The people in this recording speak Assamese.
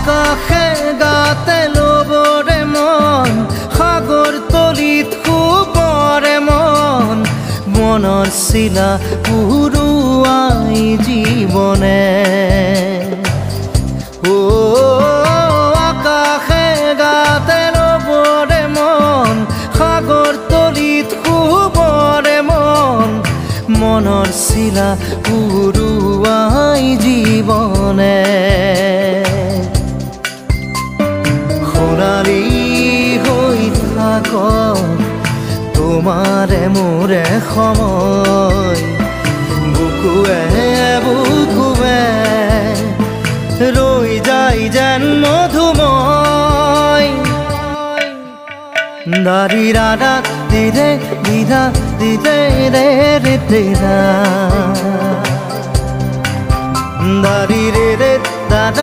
আকাশে গাতে ল'বৰে মন সাগৰ তলিত শুবৰে মন মনৰ চিলা উৰুৱাই জীৱনে আকাশে গাতে ল'বৰে মন সাগৰ তলিত শুবৰে মন মনৰ চিলা উৰুৱাই জীৱনে সোণালী হৈ থাকক তোমাৰে মোৰে সময় বুকুৱে বুকুৱে ৰৈ যায় যেন মধুময় দাৰি ৰাধা দিৰে দিধা দিৰে ৰে ৰে তেৰা দাৰি ৰে ৰে